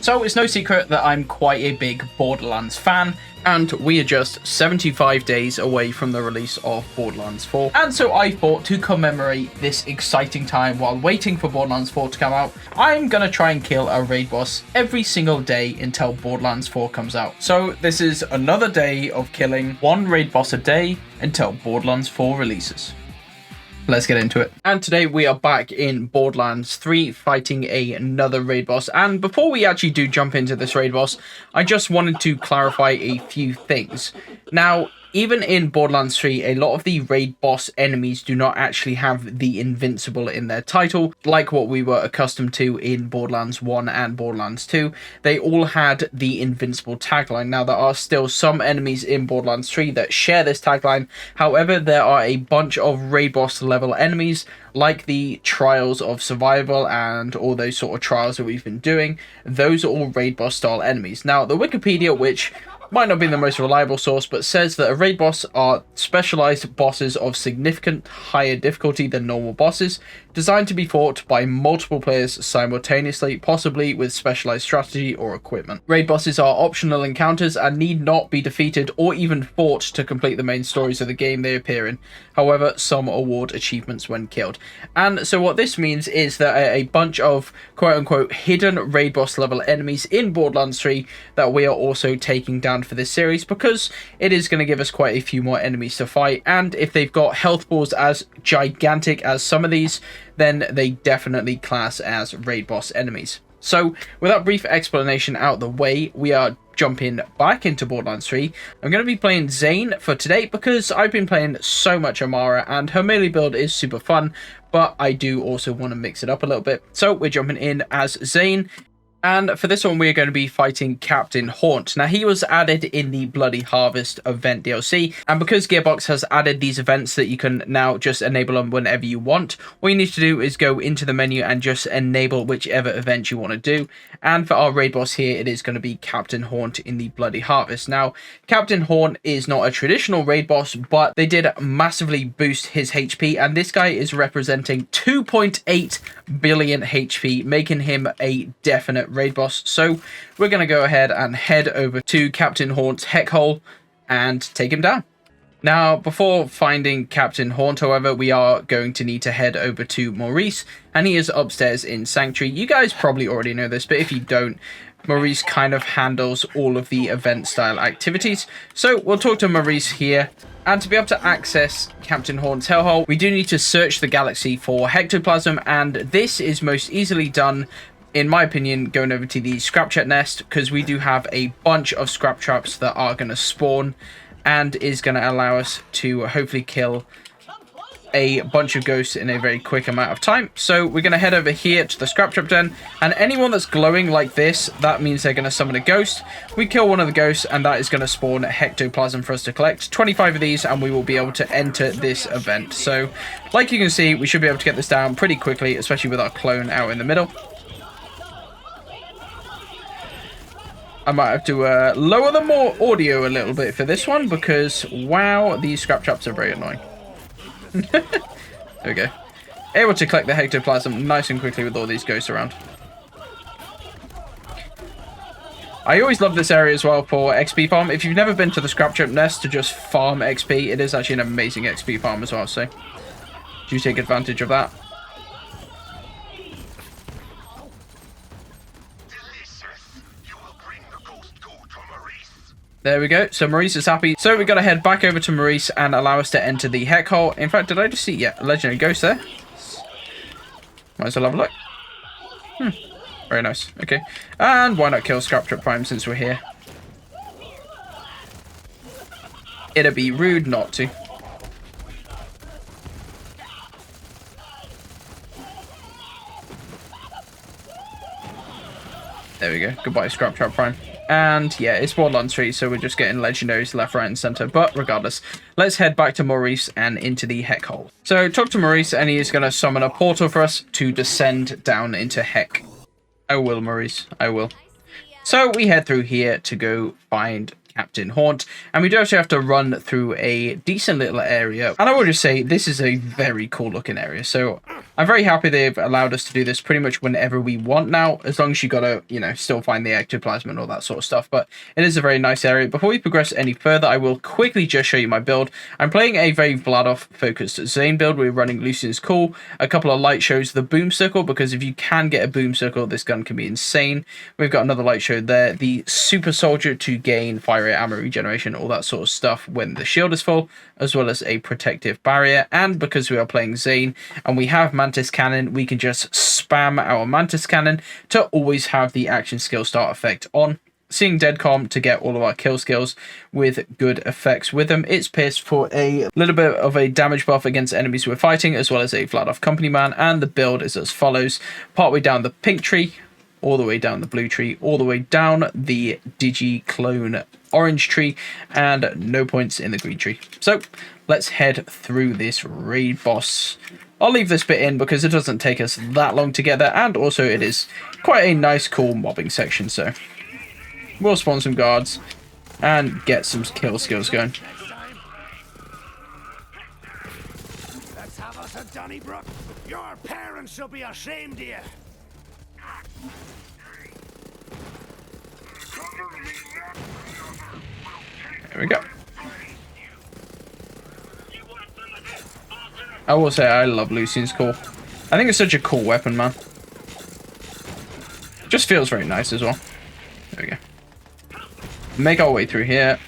So it's no secret that I'm quite a big Borderlands fan, and we are just 75 days away from the release of Borderlands 4. And so I thought, to commemorate this exciting time while waiting for Borderlands 4 to come out, I'm gonna try and kill a raid boss every single day until Borderlands 4 comes out. So this is another day of killing one raid boss a day until Borderlands 4 releases. Let's get into it. And today we are back in Borderlands 3 fighting another raid boss. And before we actually do jump into this raid boss, I just wanted to clarify a few things. Now, even in Borderlands 3, a lot of the raid boss enemies do not actually have the invincible in their title, like what we were accustomed to in Borderlands 1 and Borderlands 2. They all had the invincible tagline. Now, there are still some enemies in Borderlands 3 that share this tagline. However, there are a bunch of raid boss level enemies, like the Trials of Survival and all those sort of trials that we've been doing. Those are all raid boss style enemies. Now, the Wikipedia, which might not be the most reliable source, but says that a raid boss are specialized bosses of significant higher difficulty than normal bosses, designed to be fought by multiple players simultaneously, possibly with specialized strategy or equipment. Raid bosses are optional encounters and need not be defeated or even fought to complete the main stories of the game they appear in. However, some award achievements when killed. And so what this means is that a bunch of quote-unquote hidden raid boss level enemies in Borderlands 3 that we are also taking down for this series, because it is going to give us quite a few more enemies to fight, and if they've got health balls as gigantic as some of these, then they definitely class as raid boss enemies. So with that brief explanation out the way, we are jumping back into Borderlands 3. I'm going to be playing Zane for today because I've been playing so much Amara and her melee build is super fun, but I do also want to mix it up a little bit. So we're jumping in as Zane. And for this one, we're going to be fighting Captain Haunt. Now, he was added in the Bloody Harvest event DLC, and because Gearbox has added these events that you can now just enable them whenever you want, all you need to do is go into the menu and just enable whichever event you want to do. And for our raid boss here, it is going to be Captain Haunt in the Bloody Harvest. Now, Captain Haunt is not a traditional raid boss, but they did massively boost his HP, and this guy is representing 2.8 billion HP, making him a definite raid boss. So we're going to go ahead and head over to Captain Haunt's heck hole and take him down. Now, before finding Captain Haunt, however, we are going to need to head over to Maurice, and he is upstairs in Sanctuary. You guys probably already know this, but if you don't, Maurice kind of handles all of the event style activities. So we'll talk to Maurice here. And to be able to access Captain Haunt's hellhole, we do need to search the galaxy for hectoplasm, and this is most easily done, in my opinion, going over to the scrap trap nest, because we do have a bunch of scrap traps that are going to spawn and is going to allow us to hopefully kill a bunch of ghosts in a very quick amount of time. So we're going to head over here to the scrap trap den, and anyone that's glowing like this, that means they're going to summon a ghost. We kill one of the ghosts and that is going to spawn hectoplasm for us to collect 25 of these, and we will be able to enter this event. So like you can see, we should be able to get this down pretty quickly, especially with our clone out in the middle. I might have to lower the audio a little bit for this one, because wow, these scrap traps are very annoying. There we go. Able to collect the hectoplasm nice and quickly with all these ghosts around. I always love this area as well for XP farm. If you've never been to the scrap trap nest to just farm XP, it is actually an amazing XP farm as well, so do take advantage of that. There we go. So Maurice is happy. So we're going to head back over to Maurice and allow us to enter the heck hole. In fact, did I just see? Yeah, a legendary ghost there. Might as well have a look. Very nice. Okay. And why not kill Scrap Trap Prime since we're here? It'd be rude not to. There we go. Goodbye, Scrap Trap Prime. And yeah, it's Borderlands 3, so we're just getting legendaries left, right, and center. But regardless, let's head back to Maurice and into the heck hole. So talk to Maurice, and he is going to summon a portal for us to descend down into heck. I will, Maurice. I will. So we head through here to go find Captain Haunt, and we do actually have to run through a decent little area. And I will just say, this is a very cool looking area. So I'm very happy they've allowed us to do this pretty much whenever we want now, as long as you gotta, you know, still find the ectoplasm and all that sort of stuff. But it is a very nice area. Before we progress any further, I will quickly just show you my build. I'm playing a very Vladoff focused Zane build. We're running Lucian's Call, a couple of light shows, the boom circle, because if you can get a boom circle, this gun can be insane. We've got another light show there, the super soldier to gain fire rate, ammo regeneration, all that sort of stuff when the shield is full, as well as a protective barrier. And because we are playing Zane and we have Mantis Cannon, we can just spam our Mantis Cannon to always have the action skill start effect on. Seeing Deadcom to get all of our kill skills with good effects with them. It's Pierce for a little bit of a damage buff against enemies we're fighting, as well as a Vladoff company man. And the build is as follows: partway down the pink tree, all the way down the blue tree, all the way down the Digi Clone orange tree, and no points in the green tree. So let's head through this raid boss. I'll leave this bit in because it doesn't take us that long to get there, and also it is quite a nice, cool mobbing section. So we'll spawn some guards and get some kill skills going. Let's have us a Donnybrook. Your parents should be ashamed of you. There we go. I will say I love Lucian's Call. I think it's such a cool weapon, man. Just feels very nice as well. There we go. Make our way through here.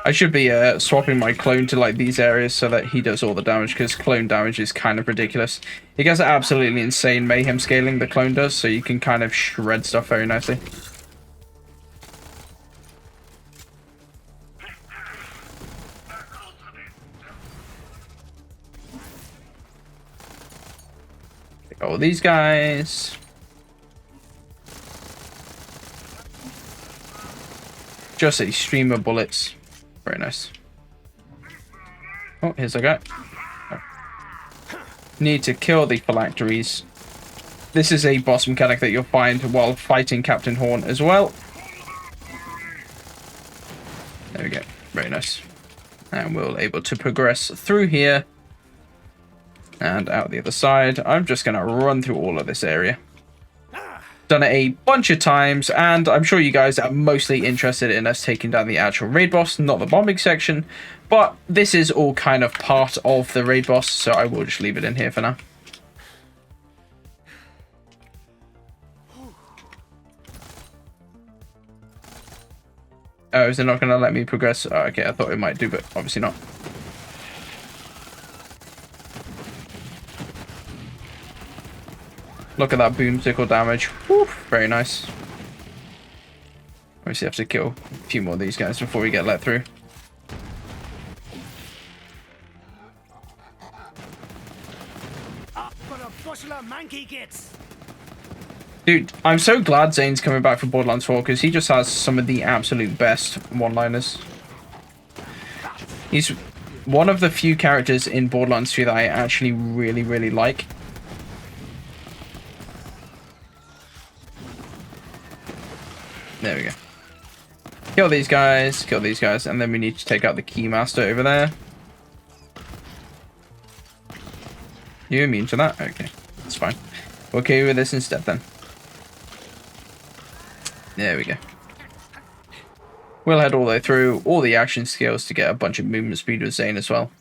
I should be swapping my clone to like these areas so that he does all the damage, because clone damage is kind of ridiculous. He gets absolutely insane mayhem scaling, the clone does, so you can kind of shred stuff very nicely. Take all these guys. Just a stream of bullets. Very nice. Oh, here's a guy. Oh. Need to kill the phylacteries. This is a boss mechanic that you'll find while fighting Captain Horn as well. There we go. Very nice. And we're able to progress through here and out the other side. I'm just going to run through all of this area. Done it a bunch of times, and I'm sure you guys are mostly interested in us taking down the actual raid boss, not the bombing section, but this is all kind of part of the raid boss, so I will just leave it in here for now. Oh, is it not going to let me progress? Oh, okay, I thought it might do, but obviously not. Look at that boom sickle damage. Whew, very nice. Obviously have to kill a few more of these guys before we get let through. Up for a bushel of manky gits. Dude, I'm so glad Zane's coming back for Borderlands 4 because he just has some of the absolute best one-liners. He's one of the few characters in Borderlands 2 that I actually really, really like. There we go. Kill these guys, and then we need to take out the Keymaster over there. You immune to that? Okay, that's fine. We'll kill you with this instead then. There we go. We'll head all the way through all the action skills to get a bunch of movement speed with Zane as well.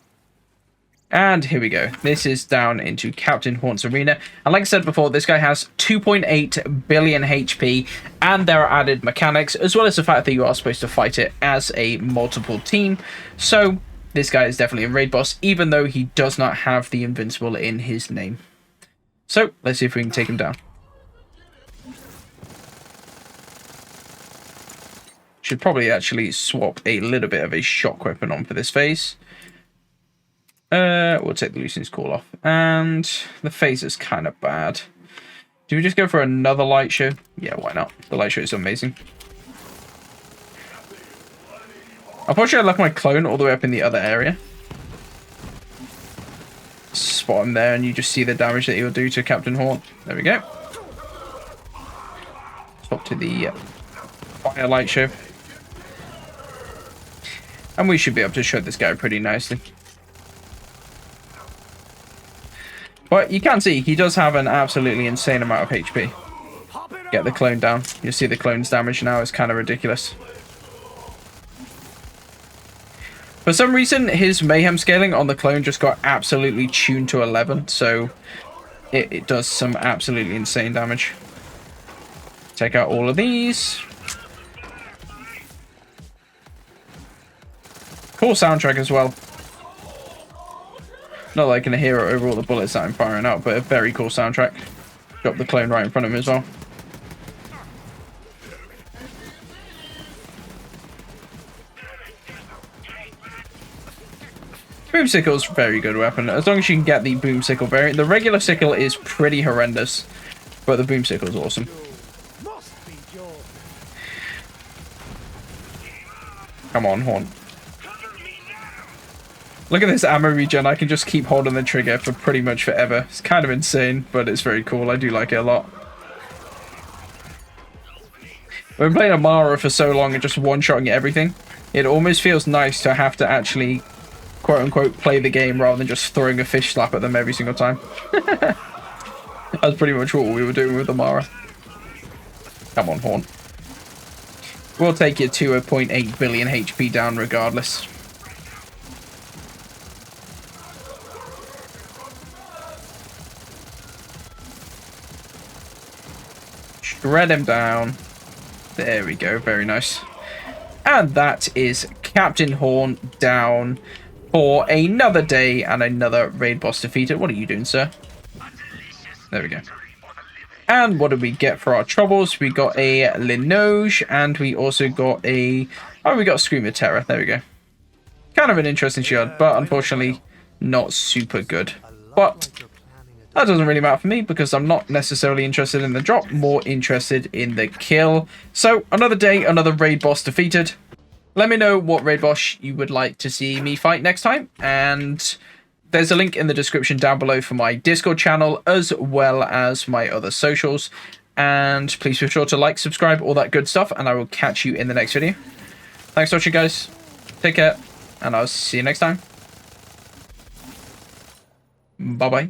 And here we go. This is down into Captain Horn's arena. And like I said before, this guy has 2.8 billion HP, and there are added mechanics, as well as the fact that you are supposed to fight it as a multiple team. So this guy is definitely a raid boss, even though he does not have the invincible in his name. So let's see if we can take him down. Should probably actually swap a little bit of a shock weapon on for this phase. We'll take the Lucian's Call off. And the phase is kind of bad. Do we just go for another light show? Yeah, why not? The light show is amazing. Unfortunately, I left my clone all the way up in the other area. Spot him there, and you just see the damage that he'll do to Captain Horn. There we go. Swap to the Firelight show. And we should be able to shut this guy pretty nicely. But you can see he does have an absolutely insane amount of HP. Get the clone down. You see the clone's damage now is kind of ridiculous. For some reason, his mayhem scaling on the clone just got absolutely tuned to 11, so it does some absolutely insane damage. Take out all of these. Cool soundtrack as well. Not that I can hear it over all the bullets that I'm firing out, but a very cool soundtrack. Got the clone right in front of him as well. Boom sickle's a very good weapon, as long as you can get the boom sickle variant. The regular sickle is pretty horrendous, but the boom sickle is awesome. Come on, Horn. Look at this ammo regen. I can just keep holding the trigger for pretty much forever. It's kind of insane, but it's very cool. I do like it a lot. When playing Amara for so long and just one-shotting everything, it almost feels nice to have to actually, quote-unquote, play the game rather than just throwing a fish slap at them every single time. That's pretty much what we were doing with Amara. Come on, Horn. We'll take you to a 0.8 billion HP down regardless. Shred him down. There we go. Very nice. And that is Captain Horn down for another day and another raid boss defeated. What are you doing, sir? There we go. And what did we get for our troubles? We got a Linoge, and we also got a... Oh, we got Scream of Terror. There we go. Kind of an interesting shield, but unfortunately not super good. But that doesn't really matter for me because I'm not necessarily interested in the drop, more interested in the kill. So, another day, another raid boss defeated. Let me know what raid boss you would like to see me fight next time, and there's a link in the description down below for my Discord channel as well as my other socials. And please be sure to like, subscribe, all that good stuff, and I will catch you in the next video. Thanks for watching, guys. Take care, and I'll see you next time. Bye-bye.